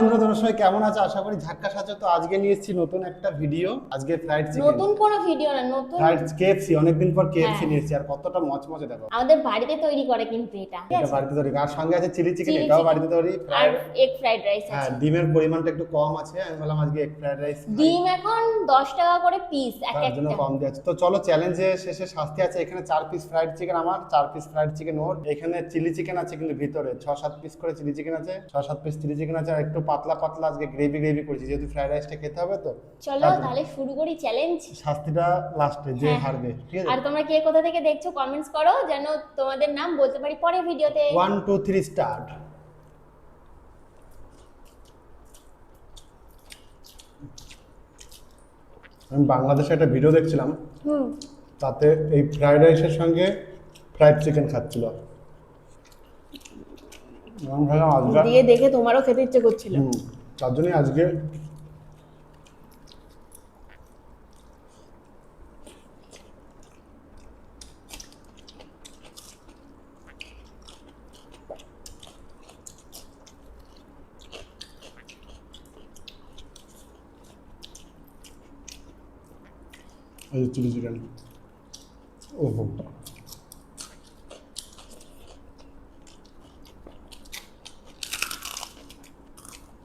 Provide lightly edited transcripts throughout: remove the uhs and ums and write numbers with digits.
বন্ধুরা, তোমরা সবাই কেমন আছো? আশা করি ঝাক্কাস আছো। তো আজকে নিয়ে এসেছি নতুন একটা ভিডিও। আজকে ফ্রাইড চিকেন, নতুন কোনো ভিডিও না, নতুন ফ্রাইড কেএফসি। অনেকদিন পর কেএফসি হ্যাঁ, নিয়ে এসেছি, আর কতটা মচমচে দেখো। আমাদের বাড়িতে তৈরি করে কিন্তু এটা ঠিক এটা আছে। বাড়িতে তৈরি, আর সঙ্গে আছে চিলি চিকেন, চিলি এটাও চিকেন বাড়িতে তৈরি। আর ফ্রাইড, এগ ফ্রাইড রাইস হ্যাঁ, আছে। ডিমের পরিমাণটা একটু কম আছে। আমি বললাম আজকে এগ ফ্রাইড রাইস খাই, ডিম এখন 10 টাকা করে পিস এক তার জন্য একটা। কম দিয়েছে। তো চলো, চ্যালেঞ্জে শেষে শাস্তি আছে। এখানে 4 পিস ফ্রাইড চিকেন আমার, 4 পিস ফ্রাইড চিকেন ওর। এখানে চিলি চিকেন আছে কিন্তু ভিতরে 6-7 পিস করে চিলি চিকেন আছে, 6-7 পিস চিলি চিকেন আছে। আর একটু পাতলা পাতলা আজকে গ্রেভি গ্রেভি করেছি, যেহেতু ফ্রাইড রাইসটা খেতে হবে। তো চলো তার জন্য তাহলে শুরু করি চ্যালেঞ্জ। শাস্তিটা লাস্টে, যে হ্যাঁ হ্যাঁ, হারবে, ঠিক আছে। আর তোমরা কে কোথা থেকে দেখছো কমেন্টস করো, যেন তোমাদের নাম বলতে পারি পরের ভিডিওতে। 1 2 3 স্টার্ট। আমি বাংলাদেশে একটা ভিডিও দেখছিলাম, হুম, তাতে এই ফ্রাইড রাইসের সঙ্গে ফ্রাইড চিকেন খাচ্ছিল। আমি ভাবলাম আজকে, দিয়ে দেখে তোমারও খেতে ইচ্ছে করছিল। তার জন্যই আজকে এই চিলি চিকেন। ওহো,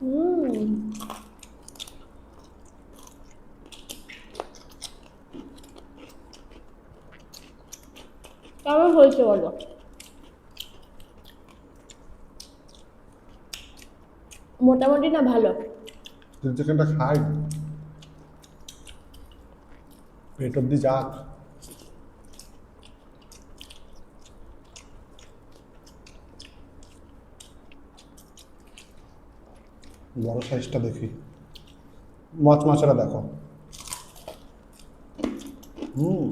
হুম, কেমন হয়েছে বলো? মোটামুটি না ভালো? চিলি চিকেনটা খাই, পেট অব্দি যাক। বড় সাইজটা দেখি, মচমচেরা দেখো। হুম,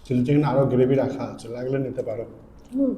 চিলি চিকেন আরো গ্রেভি রাখা আছে, লাগলে নিতে পারো। হুম,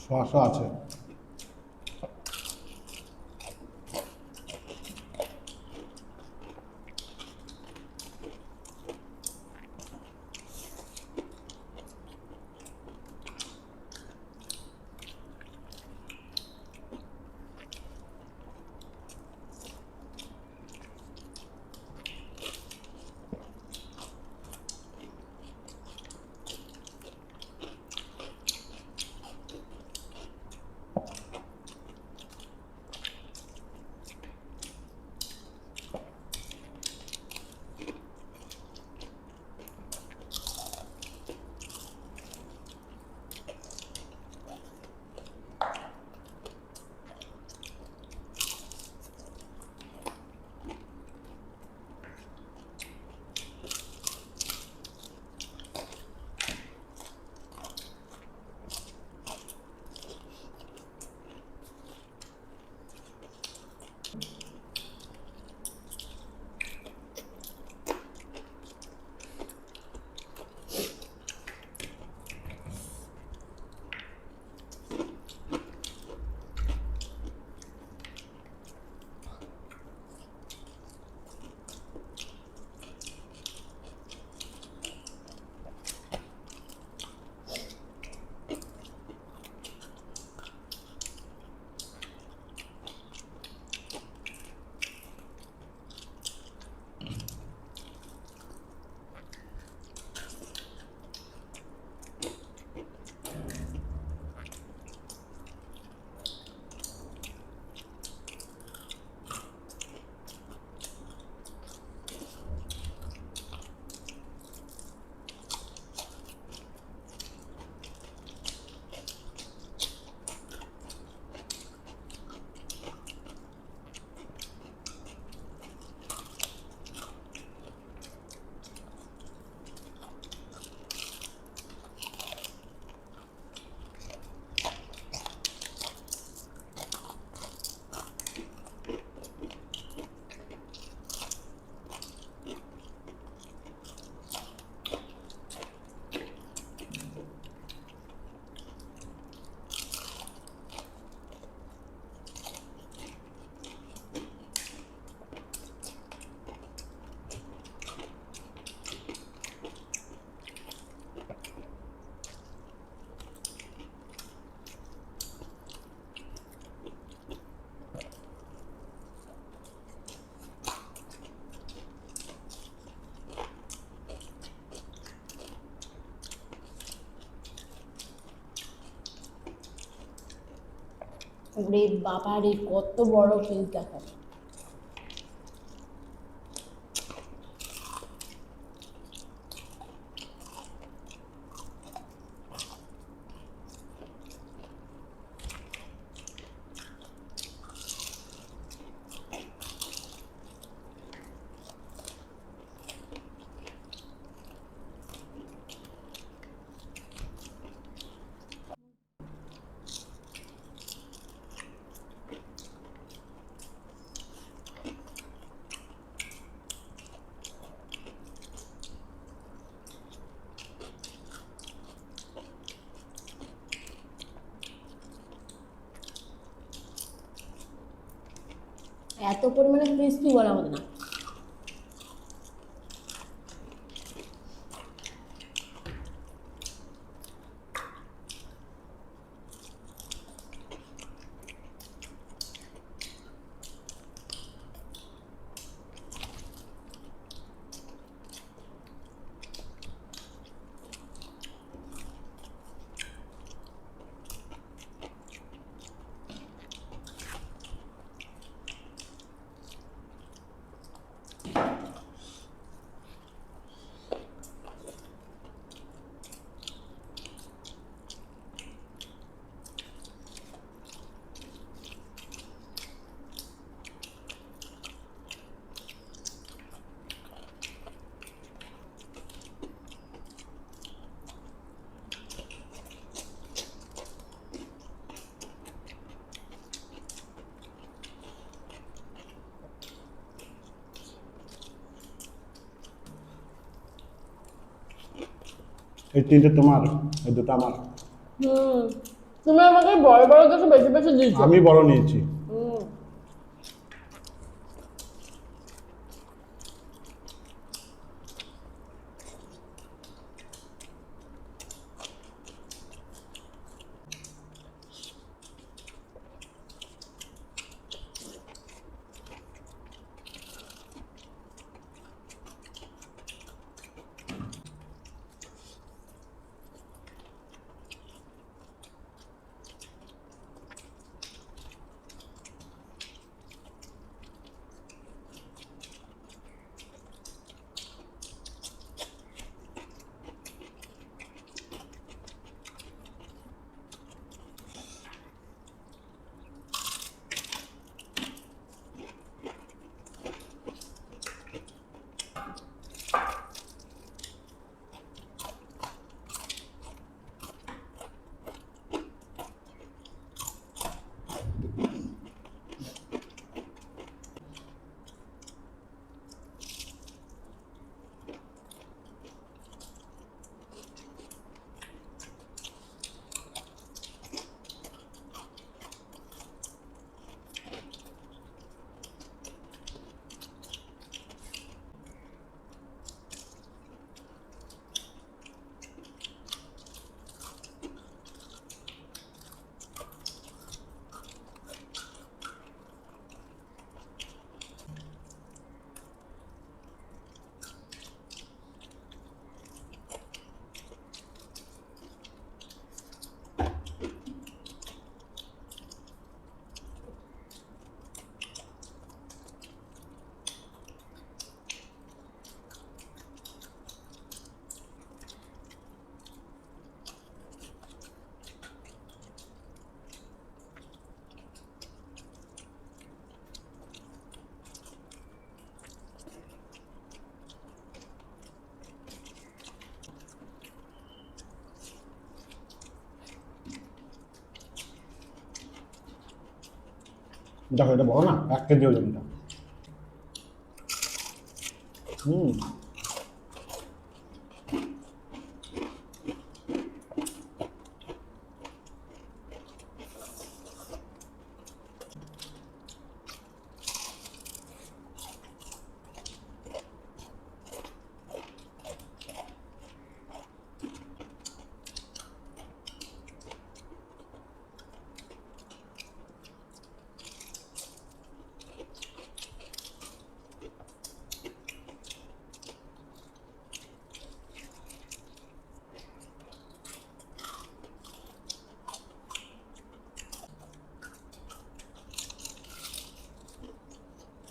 সসও আছে। ওরে বাবা রে, কত বড় পিস দেখো। এত পরিমাণে ক্রিস্পি বলা মতো না। এই তিনটে তোমার, এই দুটো আমার। তুমি আমাকে বড় বড় কিছু বেশি বেশি দিয়েছো। আমি বড় নিয়েছি। দেখো এটা বড় না, 1 কেজি ওজনটা।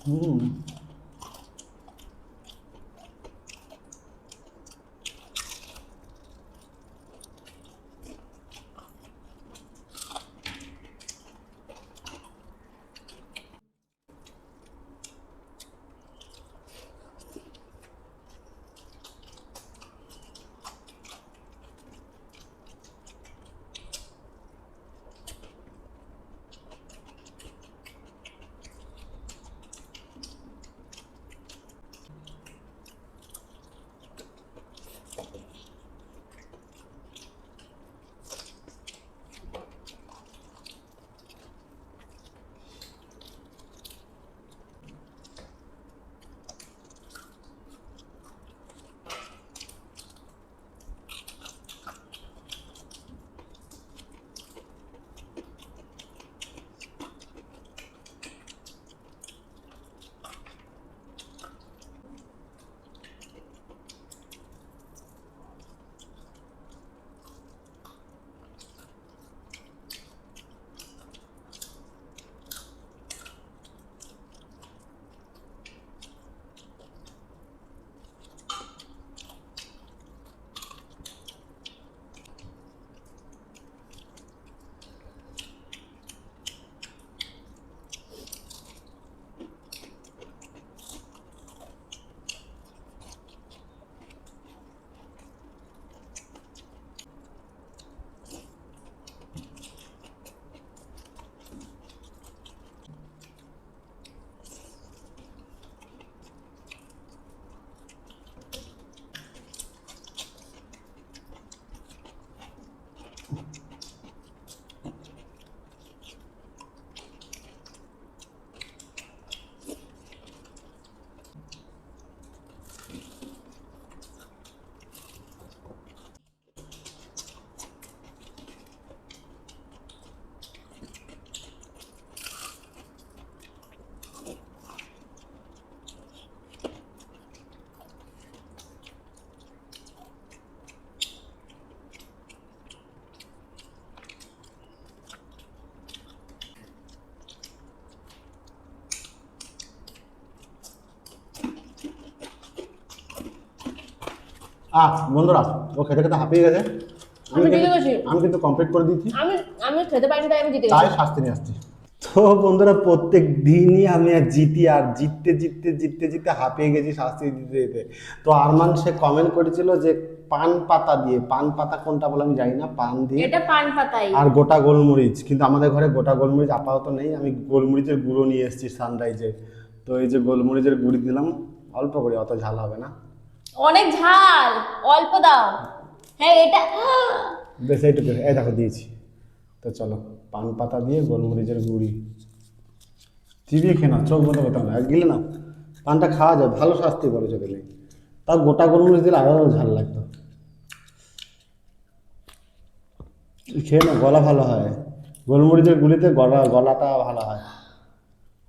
হুম। বন্ধুরা, ও খেতে খেতে হাঁপিয়ে গেছে। আমি জিতে গেছি। আমি কিন্তু কমপ্লিট করে দিয়েছি, আমি আমি খেতে পারিনি তাই আমি জিতে তাই গেছি। শাস্তি নিয়ে আসছি। তো বন্ধুরা, প্রত্যেক দিনই আমি আর জিতি, আর জিততে জিততে জিততে জিততে হাঁপিয়ে গেছি শাস্তি দিতে দিতে। তো আরমান সে কমেন্ট করেছিল যে পান পাতা দিয়ে, পান পাতা কোনটা বলে আমি জানি না, পান দিয়ে এটা পান পাতাই। আর গোটা গোলমরিচ, কিন্তু আমাদের ঘরে গোটা গোলমরিচ আপাতত নেই। আমি গোলমরিচের গুঁড়ো নিয়ে এসেছি সানরাইজে। তো এই যে গোলমরিচের গুঁড়ি দিলাম অল্প করে, অত ঝাল হবে না। অনেক ঝাল, অল্প দাও। হ্যাঁ এটা বেশ এইটুকু, এই দেখো দিয়েছি। তো চলো, পান পাতা দিয়ে গোলমরিচের গুঁড়ি চিবিয়ে খেয়ে নাও, চোখ বন্ধ করতে হবে না, গিলে নাও। পানটা খাওয়া যায়, ভালো শাস্তি করেছো দিলে। তাও গোটা গোলমরিচ দিলে আরও ঝাল লাগতো। খেয়ে না, গলা ভালো হয়, গোলমরিচের গুঁড়িতে গলাটা ভালো হয়।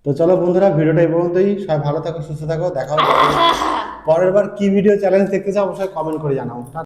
তো চলো বন্ধুরা, ভিডিওটা এই পর্যন্তই। সবাই ভালো থাকো, সুস্থ থাকো, দেখা হবে পরের বার। কি ভিডিও চ্যালেঞ্জ দেখতে চাও অবশ্যই কমেন্ট করে জানাও।